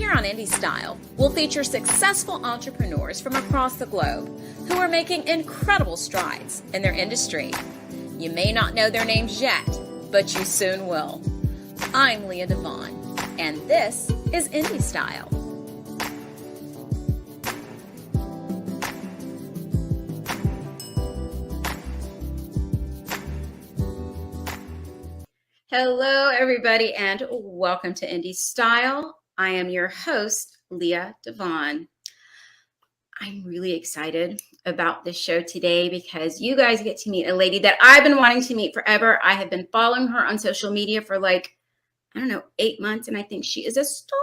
Here on Indie Style, we'll feature successful entrepreneurs from across the globe who are making incredible strides in their industry. You may not know their names yet, but you soon will. I'm Leah DeVon, and this is Indie Style. Hello, everybody, and welcome to Indie Style. I am your host, Leah DeVon. I'm really excited about this show today because you guys get to meet a lady that I've been wanting to meet forever. I have been following her on social media for 8 months, and I think she is a star.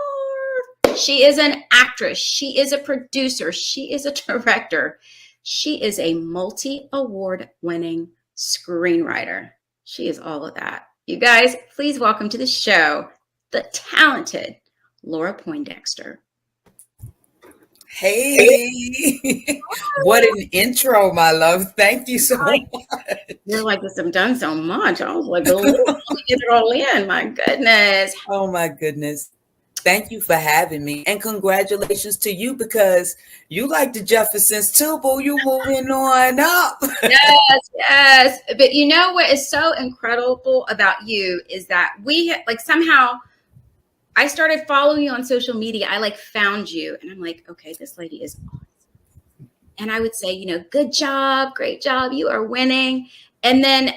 She is an actress. She is a producer. She is a director. She is a multi-award winning screenwriter. She is all of that. You guys, please welcome to the show, the talented Laura Poindexter. Hey, what an intro, my love. Thank you so much. You're like, this, I've done so much. I was like, let me get it all in. My goodness. Oh, my goodness. Thank you for having me. And congratulations to you because you like the Jeffersons too, boo. You moving on up. Yes. But you know what is so incredible about you is that somehow I started following you on social media. I found you and I'm like, okay, this lady is awesome. And I would say, good job, great job. You are winning. And then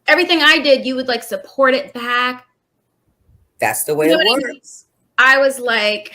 everything I did, you would support it back. That's the way it works. I was like,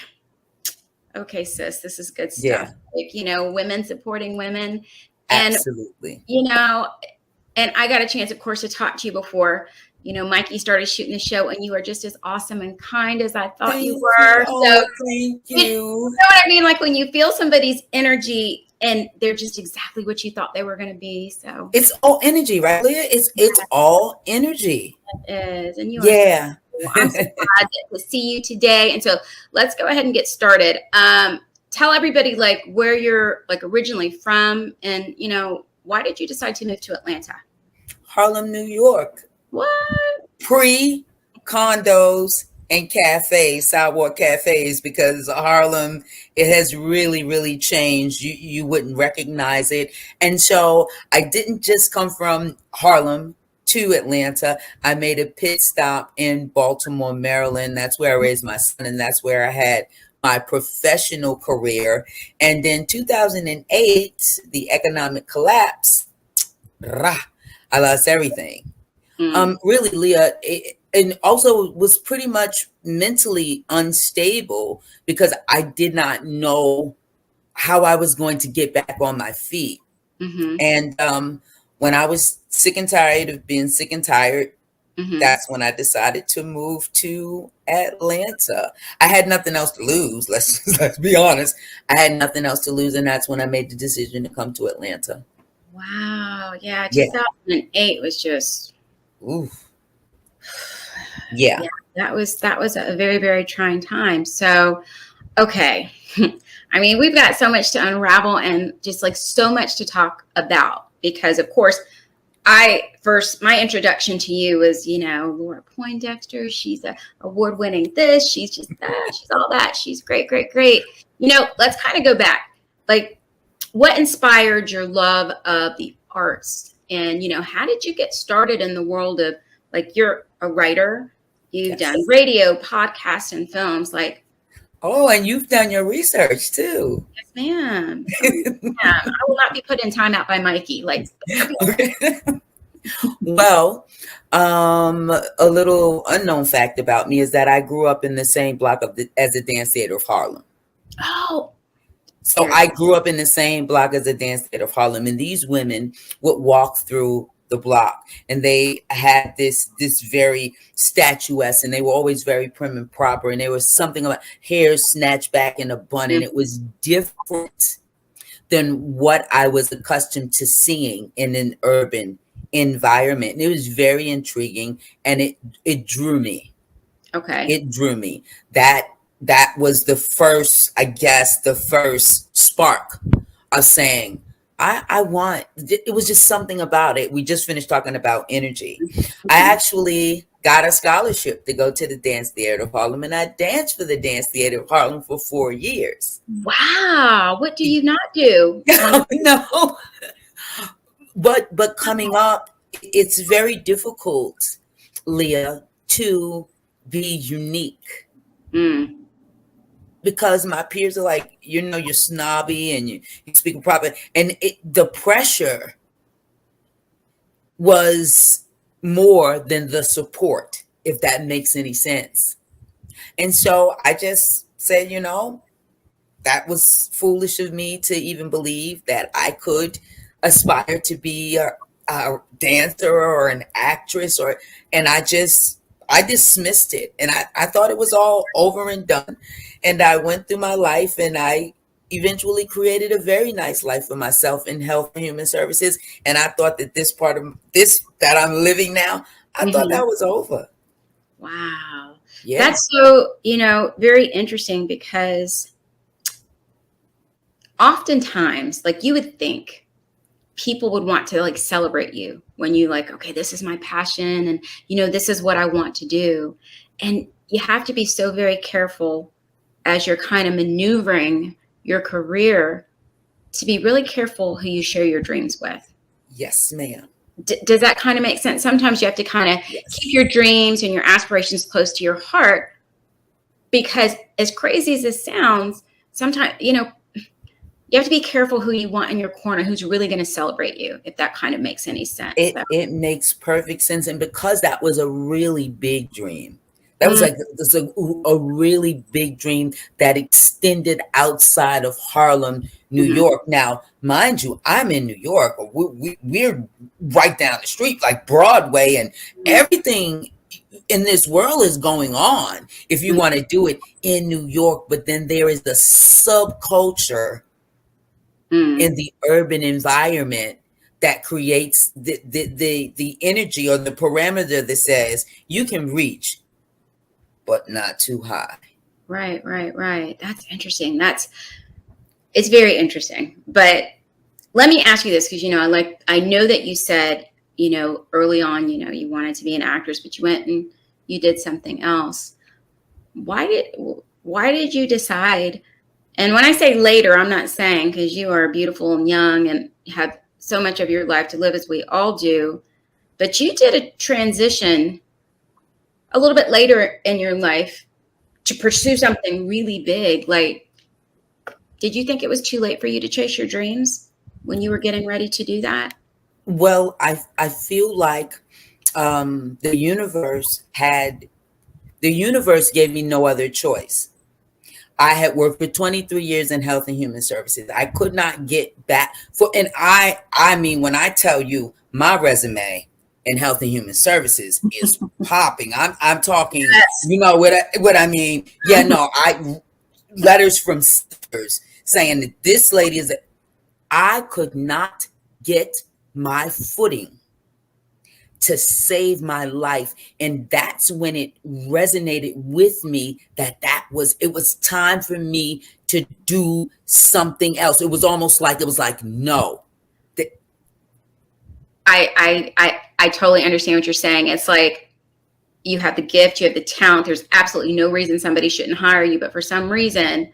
okay, sis, this is good stuff. Yeah. Women supporting women. And, absolutely. And I got a chance, of course, to talk to you before, Mikey started shooting the show, and you are just as awesome and kind as I thought you were. So thank you. You know what I mean? When you feel somebody's energy and they're just exactly what you thought they were going to be. So it's all energy, right, Leah? It's all energy. It is. And you are. I'm so glad to see you today. And so let's go ahead and get started. Tell everybody where you're originally from and, why did you decide to move to Atlanta? Harlem, New York. What? Pre-condos and cafes, sidewalk cafes, because Harlem, it has really, really changed. You wouldn't recognize it. And so I didn't just come from Harlem to Atlanta. I made a pit stop in Baltimore, Maryland. That's where I raised my son, and that's where I had my professional career. And then 2008, the economic collapse, I lost everything. Really, Leah, and also was pretty much mentally unstable because I did not know how I was going to get back on my feet. Mm-hmm. And when I was sick and tired of being sick and tired, that's when I decided to move to Atlanta. I had nothing else to lose. Let's be honest. I had nothing else to lose, and that's when I made the decision to come to Atlanta. Wow. Yeah. 2008 was just. Oof. Yeah. That was a very, very trying time. So, okay. I mean, we've got so much to unravel and just so much to talk about because, of course, my introduction to you was, Laura Poindexter. She's a award-winning this. She's just that. She's all that. She's great, great, great. Let's kind of go back. What inspired your love of the arts? And, how did you get started in the world of, you're a writer. You've done radio, podcasts, and films. Oh, and you've done your research too. Yes, ma'am. I will not be put in timeout by Mikey. Well, a little unknown fact about me is that I grew up in the same block as the Dance Theater of Harlem. Oh. So I grew up in the same block as the Dance Theater of Harlem, and these women would walk through the block, and they had this very statuesque, and they were always very prim and proper, and there was something about hair snatched back in a bun, and it was different than what I was accustomed to seeing in an urban environment. And it was very intriguing, and it drew me. Okay. It drew me. That was the first spark of saying, I want, it was just something about it. We just finished talking about energy. I actually got a scholarship to go to the Dance Theater of Harlem, and I danced for the Dance Theater of Harlem for 4 years. Wow. What do you not do? No, but coming up, it's very difficult, Leah, to be unique. Mm. Because my peers are like, you're snobby and you speak proper. And the pressure was more than the support, if that makes any sense. And so I just said, that was foolish of me to even believe that I could aspire to be a dancer or an actress, and I dismissed it, and I thought it was all over and done. And I went through my life, and I eventually created a very nice life for myself in health and human services. And I thought that this part of this that I'm living now, I thought that was over. Wow. Yeah. That's so, very interesting, because oftentimes, like, you would think people would want to like celebrate you when you like, okay, this is my passion, and this is what I want to do. And you have to be so very careful as you're kind of maneuvering your career to be really careful who you share your dreams with. Yes, ma'am. Does that kind of make sense? Sometimes you have to kind of keep your dreams and your aspirations close to your heart, because as crazy as this sounds, sometimes, you have to be careful who you want in your corner, who's really going to celebrate you, if that kind of makes any sense. It makes perfect sense. And because that was a really big dream, that was like a really big dream that extended outside of Harlem, New York. Now, mind you, I'm in New York. We're right down the street, like Broadway, and everything in this world is going on if you want to do it in New York. But then there is the subculture in the urban environment that creates the energy or the parameter that says you can reach, but not too high. Right. That's interesting. It's very interesting. But let me ask you this, because, I know that you said, early on, you wanted to be an actress, but you went and you did something else. Why did you decide? And when I say later, I'm not saying, because you are beautiful and young and have so much of your life to live, as we all do, but you did a transition a little bit later in your life to pursue something really big. Like, did you think it was too late for you to chase your dreams when you were getting ready to do that? Well, I feel like the universe gave me no other choice. I had worked for 23 years in health and human services. I could not get back and I mean, when I tell you my resume in health and human services is popping, I'm talking, what I mean? Yeah, no, letters from sisters saying that this lady I could not get my footing to save my life. And that's when it resonated with me that it was time for me to do something else. It was almost like, no. I totally understand what you're saying. It's like, you have the gift, you have the talent. There's absolutely no reason somebody shouldn't hire you. But for some reason,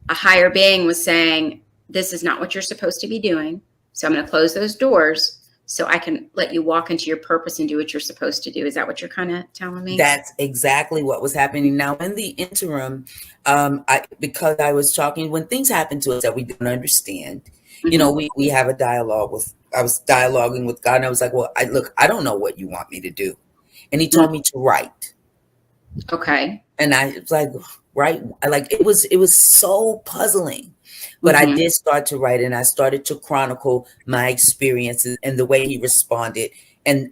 a higher being was saying, this is not what you're supposed to be doing. So I'm going to close those doors so I can let you walk into your purpose and do what you're supposed to do. Is that what you're kind of telling me? That's exactly what was happening. Now, in the interim, because I was talking, when things happen to us that we don't understand, we have a dialogue I was dialoguing with God, and I was like, well, I don't know what you want me to do. And he told me to write. Okay. And I was like, right. It was so puzzling. But I did start to write, and I started to chronicle my experiences and the way he responded. And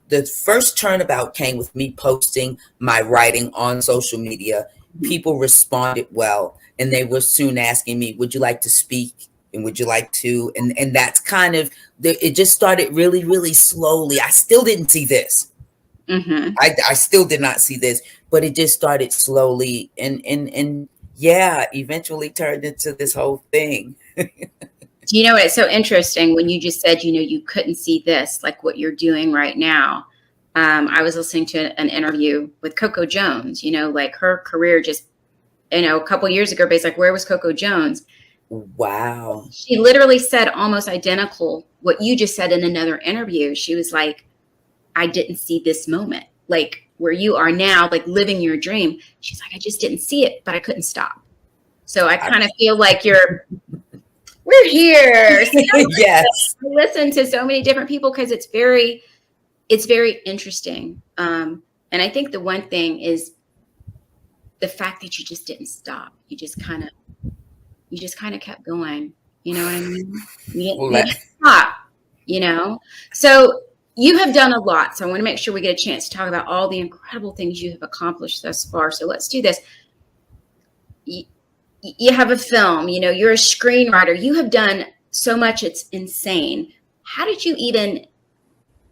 the first turnabout came with me posting my writing on social media. People responded well, and they were soon asking me, would you like to speak? And would you like to? And that's kind of, it just started really, really slowly. I still didn't see this. I still did not see this, but it just started slowly and eventually turned into this whole thing. You know, it's so interesting when you just said, you couldn't see this, like what you're doing right now. I was listening to an interview with Coco Jones, like her career just, a couple years ago, based like, where was Coco Jones? Wow. She literally said almost identical what you just said in another interview. She was like, I didn't see this moment, like where you are now, like living your dream. She's like, I just didn't see it, but I couldn't stop. So I kind of feel like we're here. So Yes. I listen to so many different people because it's very interesting. And I think the one thing is the fact that you just didn't stop. You just kind of kept going. You know what I mean? You didn't stop, So you have done a lot. So I want to make sure we get a chance to talk about all the incredible things you have accomplished thus far. So let's do this. You have a film, you're a screenwriter. You have done so much. It's insane. How did you even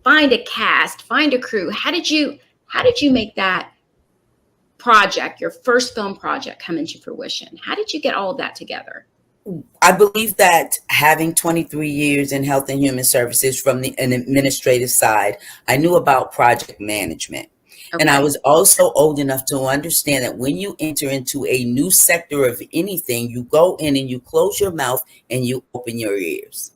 find a cast, find a crew? How did you make that project, your first film project, come into fruition? How did you get all of that together? I believe that having 23 years in health and human services from an administrative side, I knew about project management. Okay. And I was also old enough to understand that when you enter into a new sector of anything, you go in and you close your mouth and you open your ears.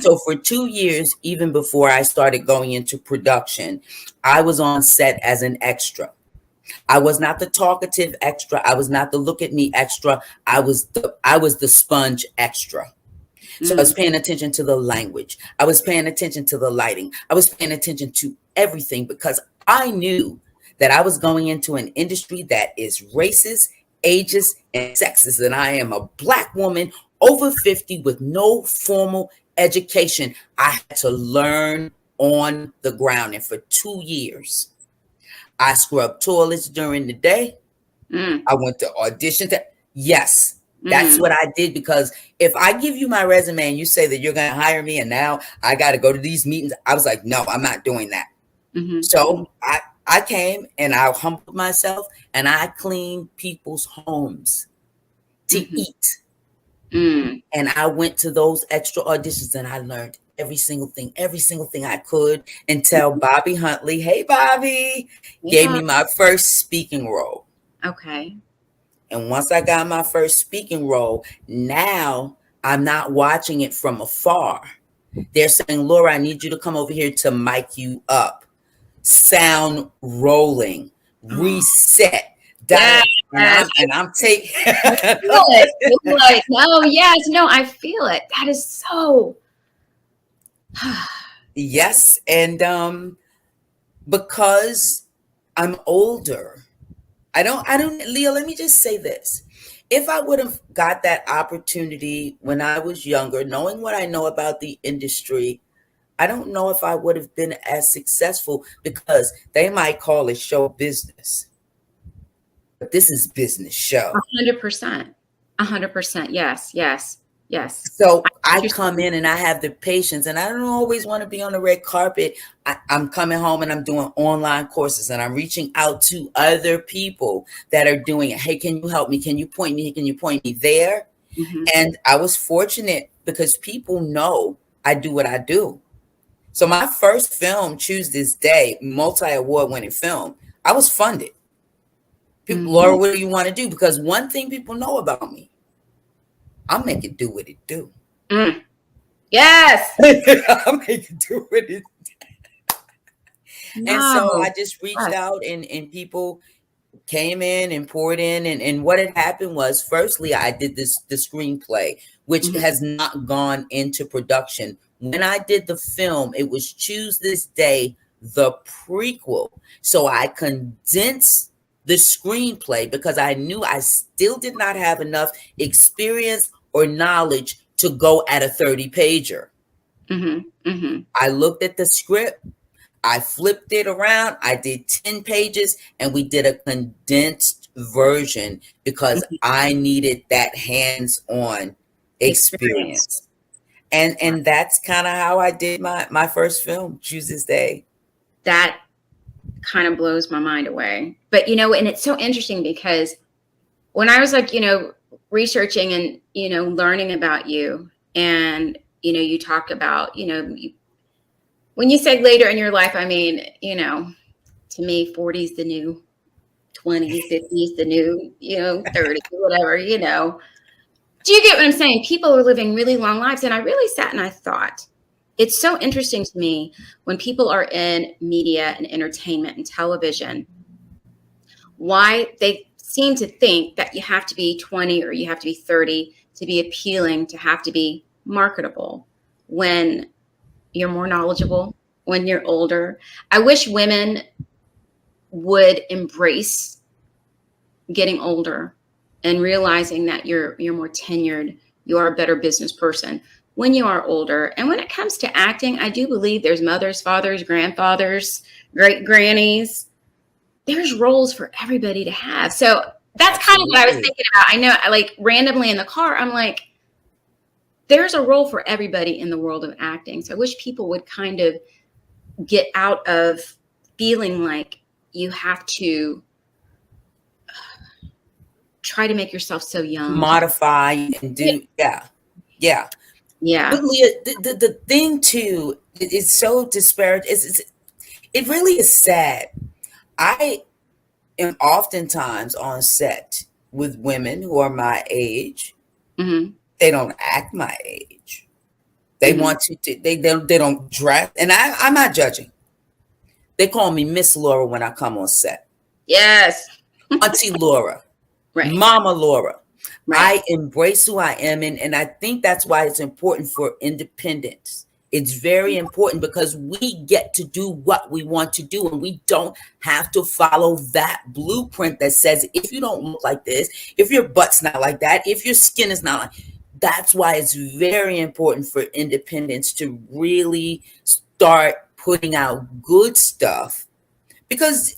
So for 2 years, even before I started going into production, I was on set as an extra. I was not the talkative extra. I was not the look at me extra. I was the sponge extra. So I was paying attention to the language. I was paying attention to the lighting. I was paying attention to everything because I knew that I was going into an industry that is racist, ageist, and sexist. And I am a Black woman over 50 with no formal education. I had to learn on the ground. And for 2 years, I scrubbed toilets during the day. I went to auditions. Yes, that's what I did, because if I give you my resume and you say that you're going to hire me and now I got to go to these meetings, I was like, no, I'm not doing that. So I came and I humbled myself and I cleaned people's homes to eat. And I went to those extra auditions and I learned every single thing I could until Bobby Huntley, hey Bobby, gave me my first speaking role. Okay. And once I got my first speaking role, now I'm not watching it from afar. They're saying, Laura, I need you to come over here to mic you up. Sound rolling, reset. Yes. And I'm taking like, no, yes, no, I feel it. That is so yes. And because I'm older, I don't, Leah, let me just say this. If I would have got that opportunity when I was younger, knowing what I know about the industry, I don't know if I would have been as successful, because they might call it show business. But this is business show. 100%. 100%. Yes, yes, yes. So I come in and I have the patience, and I don't always want to be on the red carpet. I'm coming home and I'm doing online courses and I'm reaching out to other people that are doing it. Hey, can you help me? Can you point me? Can you point me there? And I was fortunate because people know I do what I do. So my first film, Choose This Day, multi-award winning film, I was funded. People, Laura, what do you want to do? Because one thing people know about me, I'll make it do what it do. Yes. I'll make it do what it do. No. And so I just reached out and people came in and poured in. And what had happened was, firstly, I did the screenplay, which has not gone into production. When I did the film, it was Choose This Day, the prequel. So I condensed the screenplay because I knew I still did not have enough experience or knowledge to go at a 30-pager. I looked at the script, I flipped it around, I did 10 pages, and we did a condensed version because I needed that hands-on experience. And that's kind of how I did my first film, Choose This Day. That kind of blows my mind away. But, and it's so interesting because when I was like, researching and, learning about you, and, you talk about, when you say later in your life, I mean, to me, 40 is the new 20, 50 is the new, 30, whatever, Do you get what I'm saying? People are living really long lives. And I really sat and I thought, it's so interesting to me when people are in media and entertainment and television, why they seem to think that you have to be 20 or you have to be 30 to be appealing, to have to be marketable when you're more knowledgeable, when you're older. I wish women would embrace getting older and realizing that you're more tenured, you are a better business person when you are older. And when it comes to acting, I do believe there's mothers, fathers, grandfathers, great grannies. There's roles for everybody to have. So that's kind of what I was thinking about. I know, like randomly in the car, I'm like, there's a role for everybody in the world of acting. So I wish people would kind of get out of feeling like you have to try to make yourself so young. Modify and do, yeah. But Leah, the thing too, it's so disparate. It really is sad. I am oftentimes on set with women who are my age. Mm-hmm. They don't act my age. They want to. They don't dress, and I'm not judging. They call me Miss Laura when I come on set. Yes, Auntie Laura, right. Mama Laura. Right. I embrace who I am, and I think that's why it's important for independence. It's very important because we get to do what we want to do, and we don't have to follow that blueprint that says if you don't look like this, if your butt's not like that, if your skin is not like. That's why it's very important for independence to really start putting out good stuff, because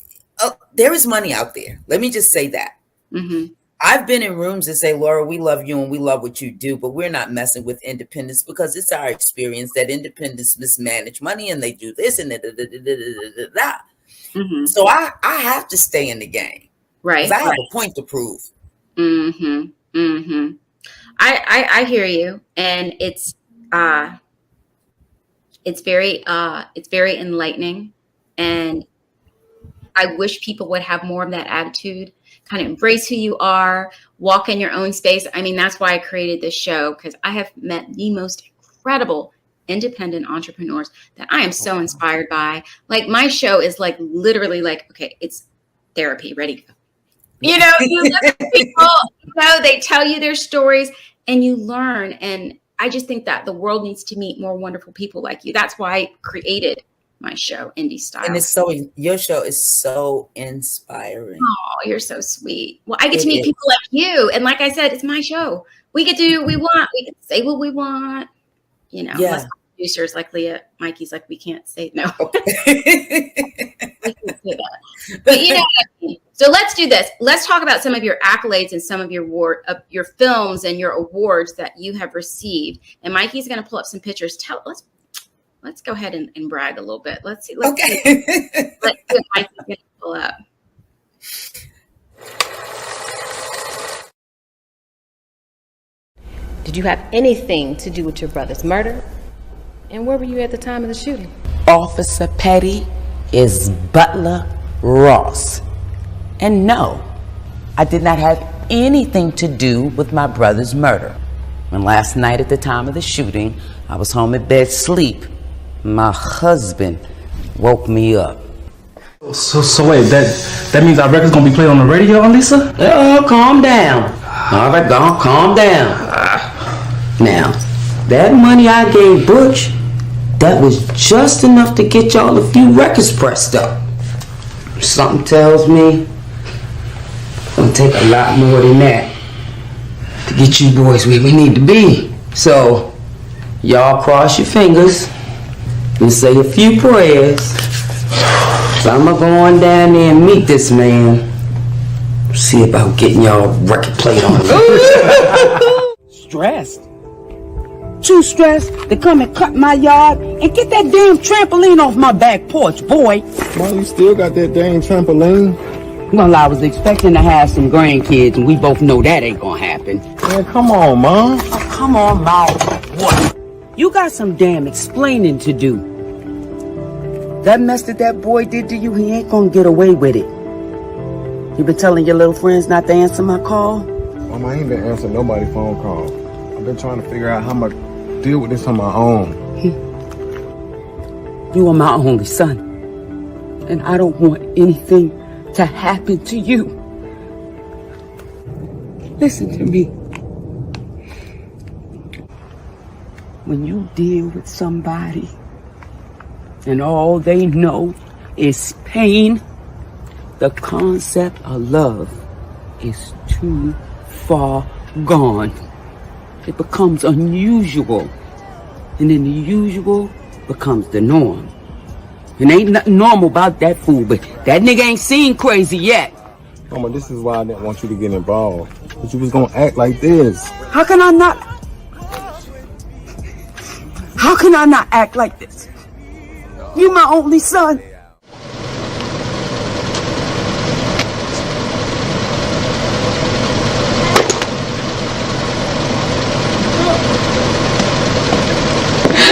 there is money out there. Let me just say that. Mm-hmm. I've been in rooms that say, Laura, we love you and we love what you do, but we're not messing with independence because it's our experience that independents mismanage money and they do this and da. Mm-hmm. So I have to stay in the game. Right. Because I have a point to prove. Mm-hmm. Mm-hmm. I hear you. And it's very enlightening. And I wish people would have more of that attitude. Kind of embrace who you are, walk in your own space. I mean, that's why I created this show, because I have met the most incredible independent entrepreneurs that I am so inspired by. Like, my show is like literally like, okay, it's therapy, ready to go. You look at people, they tell you their stories and you learn. And I just think that the world needs to meet more wonderful people like you. That's why I created my show, Indie Style. And your show is so inspiring. Oh, you're so sweet. Well, I get to meet people like you. And like I said, it's my show. We get to do what we want. We can say what we want. Unless producers like Leah, Mikey's like, we can't say no. We can say that. But so let's do this. Let's talk about some of your accolades and some of your films and your awards that you have received. And Mikey's going to pull up some pictures. Let's go ahead and brag a little bit. Let's see. Let's see what Mikey's going to pull up. Did you have anything to do with your brother's murder? And where were you at the time of the shooting? Officer Petty is Butler Ross. And no, I did not have anything to do with my brother's murder. And last night at the time of the shooting, I was home in bed asleep. My husband woke me up. So wait, that means our record's gonna be played on the radio, Lisa? Oh, calm down. All right, calm down. Now, that money I gave Butch, that was just enough to get y'all a few records pressed up. Something tells me it's gonna take a lot more than that to get you boys where we need to be. So, y'all cross your fingers and say a few prayers. So I'm gonna go on down there and meet this man. See about getting y'all record played on. Stressed? Too stressed to come and cut my yard and get that damn trampoline off my back porch, boy. Well, you still got that dang trampoline. Well, I was expecting to have some grandkids, and we both know that ain't gonna happen. Man, come on, Mom. Oh, come on, Mom. What? You got some damn explaining to do. That mess that boy did to you, he ain't gonna get away with it. You been telling your little friends not to answer my call? Mama, I ain't been answering nobody's phone call. I've been trying to figure out how I'm gonna deal with this on my own. You are my only son, and I don't want anything to happen to you. Listen to me. When you deal with somebody and all they know is pain, the concept of love is too far gone. It becomes unusual, and then the usual becomes the norm. And ain't nothing normal about that fool, but that nigga ain't seen crazy yet. Mama, this is why I didn't want you to get involved. Because you was gonna act like this. How can I not act like this? You my only son.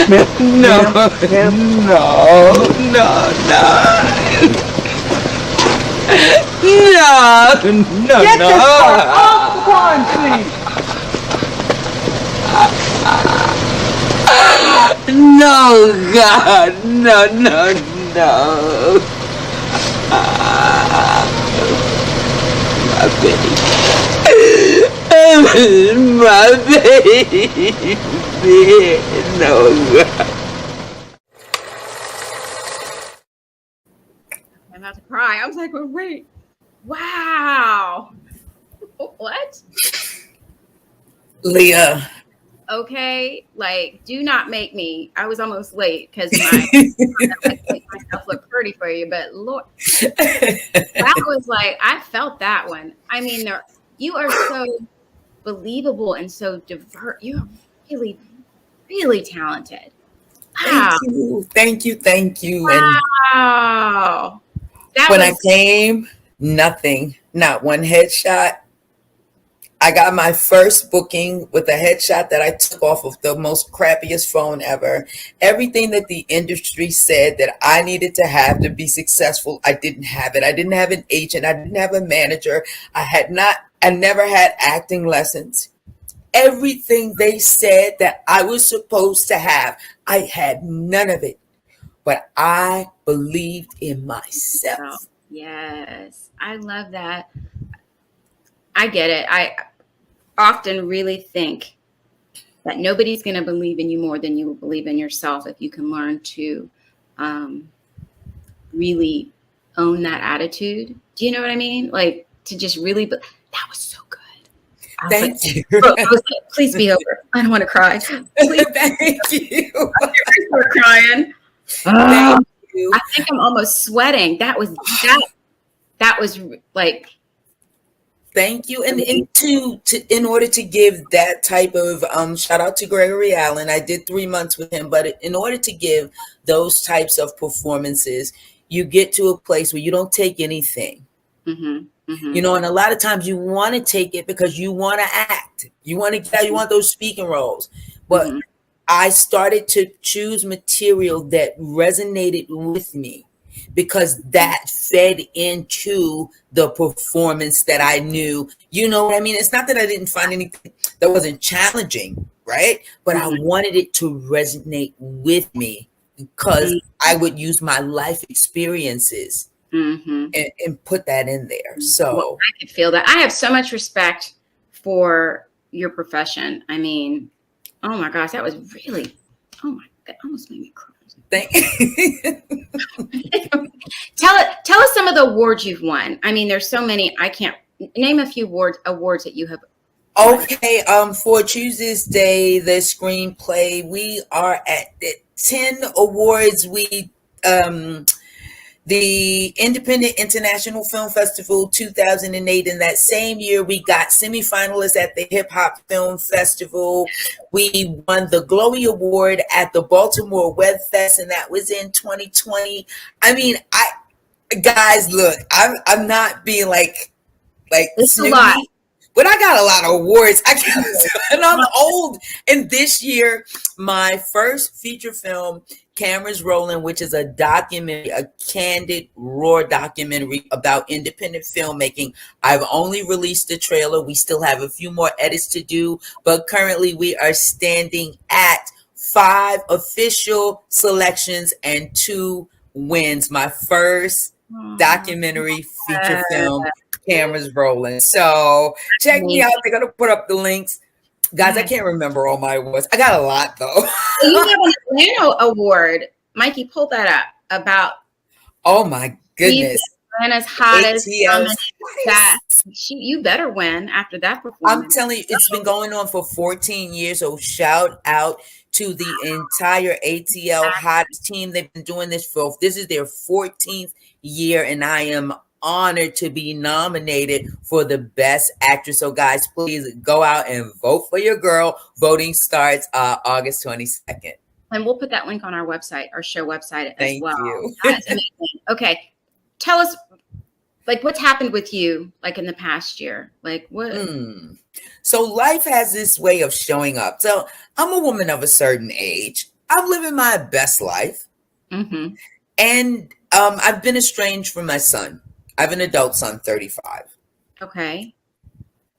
No, no, Get this boy off the line, please. No, God, no. My baby. My baby. No, God. I'm about to cry. I was like, well, wait, wow. What? Leah. Okay, like, do not make me. I was almost late because I make myself look pretty for you, but Lord, that was like, I felt that one. I mean, you are so believable and so diverse. You're really, really talented. Wow. Thank you. Wow. And when I came, nothing, not one headshot. I got my first booking with a headshot that I took off of the most crappiest phone ever. Everything that the industry said that I needed to have to be successful, I didn't have it. I didn't have an agent. I didn't have a manager. I never had acting lessons. Everything they said that I was supposed to have, I had none of it. But I believed in myself. Oh, yes, I love that. I get it. I often really think that nobody's going to believe in you more than you believe in yourself if you can learn to really own that attitude. Do you know what I mean? Like, to just really, that was so good. Thank you. Please be over. I don't want to cry. Please. Thank you. We're crying. Thank you. I think I'm almost sweating. That was like. Thank you. And in order to give that type of shout out to Gregory Allen, I did 3 months with him, but in order to give those types of performances, you get to a place where you don't take anything. Mm-hmm, mm-hmm. You know, and a lot of times you want to take it because you want to act. You want those speaking roles. But Mm-hmm. I started to choose material that resonated with me, because that fed into the performance that I knew. You know what I mean? It's not that I didn't find anything that wasn't challenging, right? But I wanted it to resonate with me because I would use my life experiences and put that in there. So well, I could feel that. I have so much respect for your profession. I mean, oh my gosh, that was really, oh my God, almost made me cry. thank you. Tell us some of the awards you've won. I mean, there's so many. I can't name a few awards that you have won. Okay, for Tuesday's Day, the screenplay, we are at the 10 awards. We the Independent International Film Festival 2008. In that same year, we got semifinalists at the Hip Hop Film Festival. We won the Glowy Award at the Baltimore Web Fest, and that was in 2020. I mean, guys, look, I'm not being like it's snooty, a lot. but I got a lot of awards. And I'm old. And this year, my first feature film Cameras Rolling, which is a documentary, a candid, raw documentary about independent filmmaking. I've only released the trailer. We still have a few more edits to do, but currently we are standing at 5 official selections and 2 wins. My first documentary feature film, Cameras Rolling. So check me out. They're going to put up the links. Guys, I can't remember all my awards. I got a lot, though. You have an Atlanta award. Mikey, pull that up about. Oh, my goodness. Atlanta's hottest. ATL's You better win after that performance. I'm telling you, it's been going on for 14 years. So shout out to the entire ATL hottest team. They've been doing this this is their 14th year, and I am honored to be nominated for the best actress. So guys, please go out and vote for your girl. Voting starts August 22nd. And we'll put that link on our website, our show website as well. Thank you. That's amazing. Okay. Tell us, like, what's happened with you, like, in the past year? Like, what? So life has this way of showing up. So I'm a woman of a certain age. I'm living my best life. Mm-hmm. And I've been estranged from my son. I have an adult son, 35. Okay.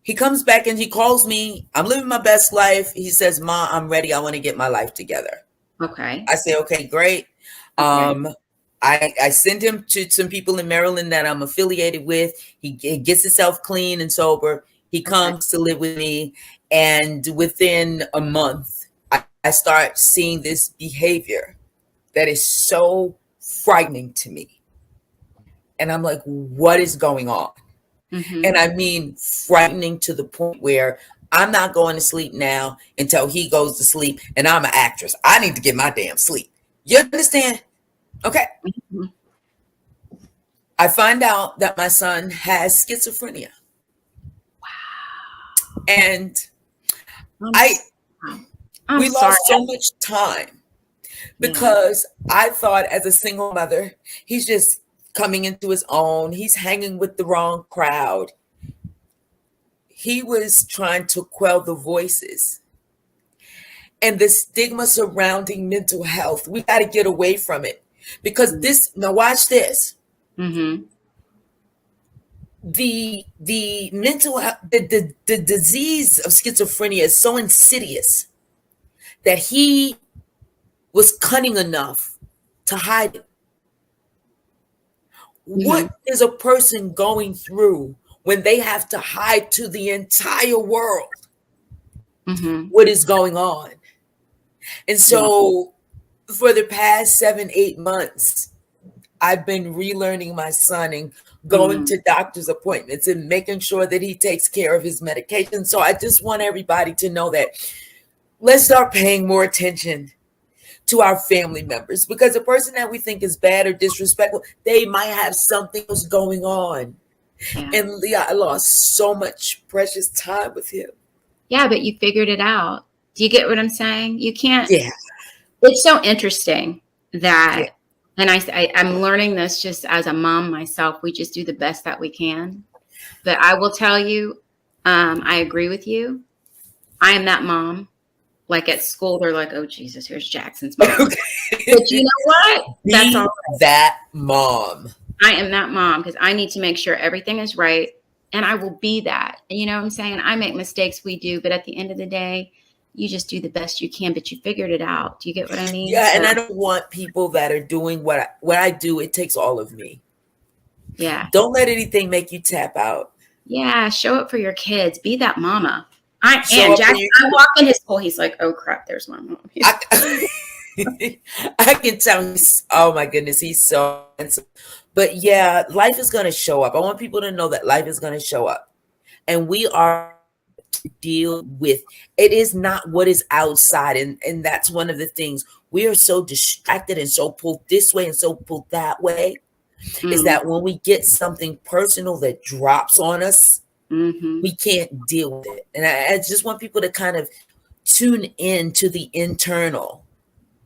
He comes back and he calls me. I'm living my best life. He says, "Ma, I'm ready. I want to get my life together." Okay. I say, "Okay, great." Okay. I send him to some people in Maryland that I'm affiliated with. He gets himself clean and sober. He comes to live with me. And within a month, I start seeing this behavior that is so frightening to me. And I'm like, what is going on? Mm-hmm. And I mean, frightening to the point where I'm not going to sleep now until he goes to sleep. And I'm an actress. I need to get my damn sleep. You understand? Okay. Mm-hmm. I find out that my son has schizophrenia. Wow. And we lost so much time because I thought, as a single mother, he's just coming into his own. He's hanging with the wrong crowd. He was trying to quell the voices and the stigma surrounding mental health. We got to get away from it because now watch this. Mm-hmm. The mental health, the disease of schizophrenia is so insidious that he was cunning enough to hide it. Mm-hmm. What is a person going through when they have to hide to the entire world what is going on? And so for the past 7-8 months, I've been relearning my son and going to doctor's appointments and making sure that he takes care of his medication. So I just want everybody to know that let's start paying more attention to our family members, because the person that we think is bad or disrespectful, they might have something else going on. Yeah. And Leah, I lost so much precious time with him. Yeah, but you figured it out. Do you get what I'm saying? You can't. Yeah. It's so interesting that, and I'm learning this just as a mom myself. We just do the best that we can. But I will tell you, I agree with you. I am that mom. Like at school, they're like, "Oh Jesus, here's Jackson's mom." Okay. But you know what? That's all right. That mom. I am that mom because I need to make sure everything is right, and I will be that. And you know what I'm saying? I make mistakes, we do, but at the end of the day, you just do the best you can. But you figured it out. Do you get what I mean? Yeah, and I don't want people that are doing what I do. It takes all of me. Yeah. Don't let anything make you tap out. Yeah, show up for your kids. Be that mama. I am. Jack, I walk in his school. He's like, "Oh crap, there's my mom." I can tell. Oh my goodness, he's so handsome. But yeah, life is going to show up. I want people to know that life is going to show up, and we are to deal with. It is not what is outside, and that's one of the things. We are so distracted and so pulled this way and so pulled that way. Is that when we get something personal that drops on us, we can't deal with it. And I just want people to kind of tune in to the internal.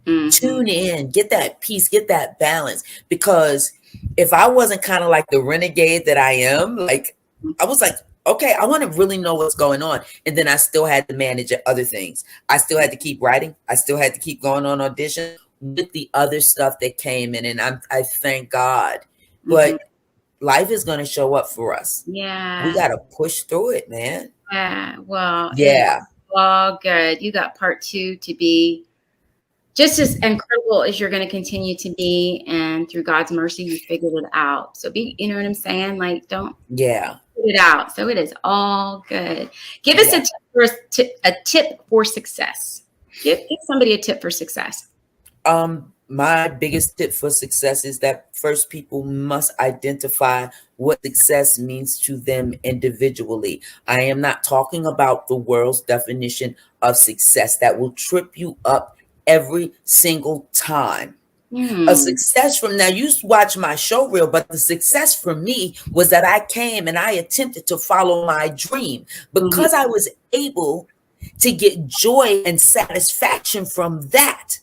Tune in, get that peace, get that balance. Because if I wasn't kind of like the renegade that I am, like I was like, okay, I want to really know what's going on. And then I still had to manage other things. I still had to keep writing. I still had to keep going on audition. with the other stuff that came in, and I thank God. But life is going to show up for us. Yeah. We got to push through it, man. Yeah. Well, Yeah. it's all good. You got part 2 to be just as incredible as you're going to continue to be. And through God's mercy, you figured it out. So you know what I'm saying? Like, don't Yeah. put it out. So it is all good. Give us a tip for success. Give somebody a tip for success. My biggest tip for success is that first people must identify what success means to them individually. I am not talking about the world's definition of success that will trip you up every single time. A success from, now you watch my show reel, but the success for me was that I came and I attempted to follow my dream because I was able to get joy and satisfaction from that.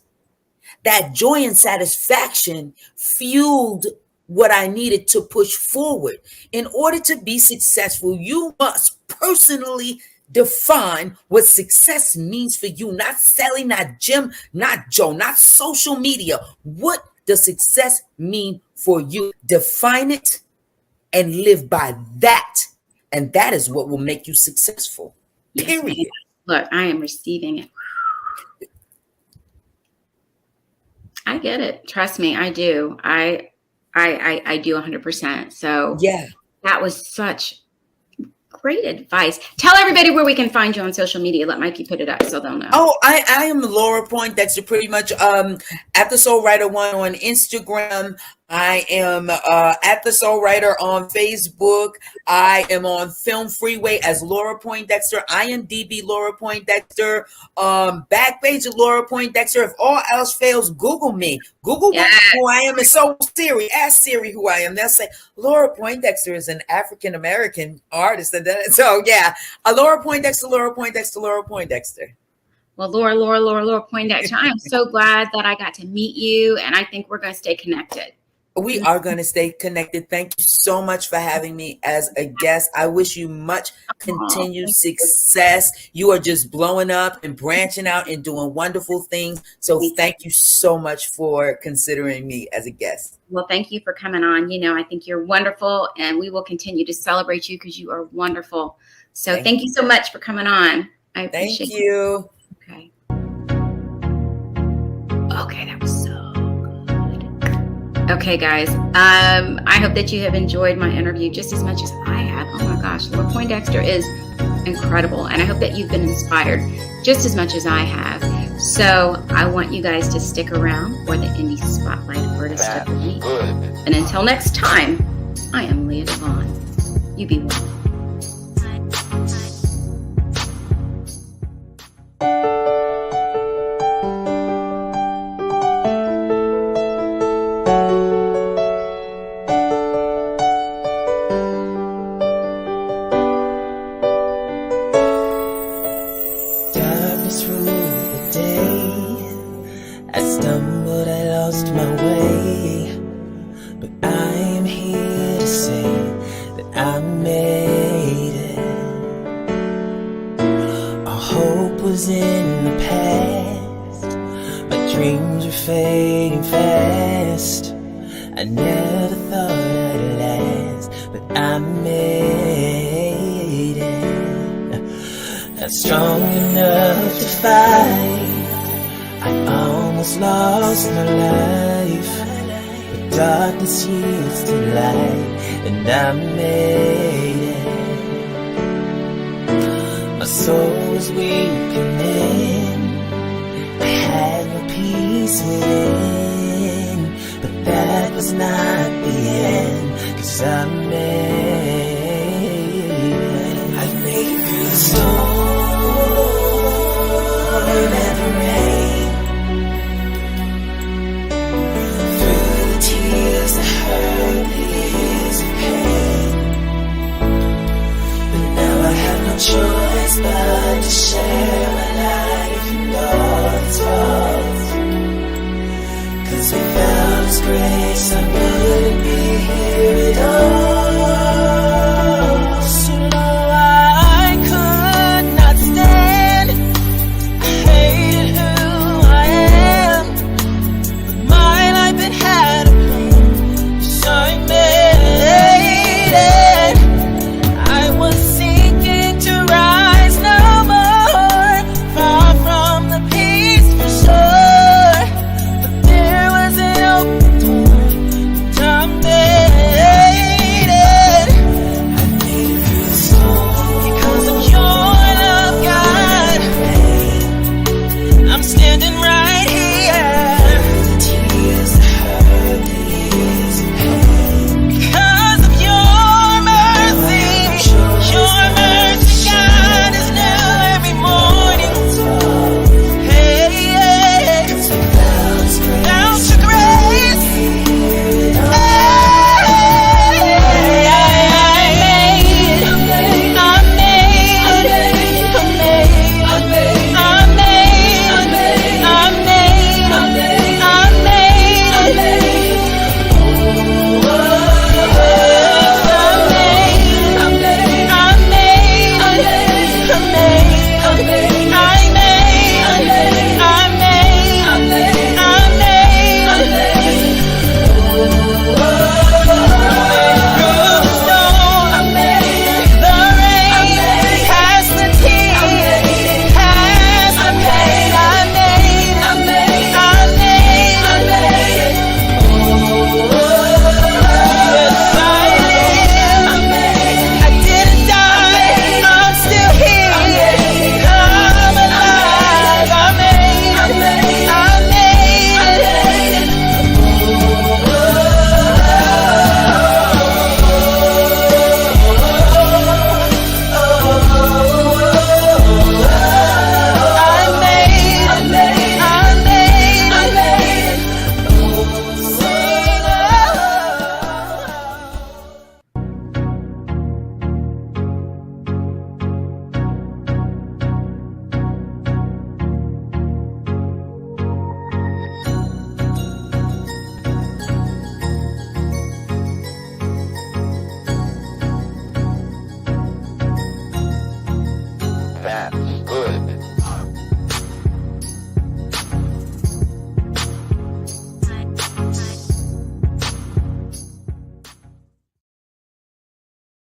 That joy and satisfaction fueled what I needed to push forward. In order to be successful, you must personally define what success means for you. Not Sally, not Jim, not Joe, not social media. What does success mean for you? Define it and live by that. And that is what will make you successful. Period. Yes. Look, I am receiving it. I get it. Trust me, I do. I do 100%. So yeah, that was such great advice. Tell everybody where we can find you on social media. Let Mikey put it up so they'll know. Oh, I am Laura Poindexter, pretty much at the Soul Writer 1 on Instagram. I am at the Soul Writer on Facebook. I am on Film Freeway as Laura Poindexter. IMDb Laura Poindexter. Backpage of Laura Poindexter. If all else fails, Google me. Google who I am. And so Siri, ask Siri who I am. They'll say Laura Poindexter is an African American artist. And then, so yeah, Laura Poindexter, Laura Poindexter, Laura Poindexter. Well, Laura Poindexter. I am so glad that I got to meet you, and I think we're going to stay connected. We are going to stay connected. Thank you so much for having me as a guest. I wish you much continued success. You are just blowing up and branching out and doing wonderful things. So thank you so much for considering me as a guest. Well, thank you for coming on. You know, I think you're wonderful, and we will continue to celebrate you because you are wonderful. So thank you so much for coming on. I appreciate it. Thank you. Okay. Okay, that was so good. Okay, guys. I hope that you have enjoyed my interview just as much as I have. Oh my gosh, Laura Poindexter is incredible, and I hope that you've been inspired just as much as I have. So I want you guys to stick around for the Indie Spotlight Artist of the Week. And until next time, I am Leah DeVon. You be well. Darkness yields to light, and I made it. My soul was weakening, I had no peace within, but that was not the end, 'cause I made it. I made it through the storm.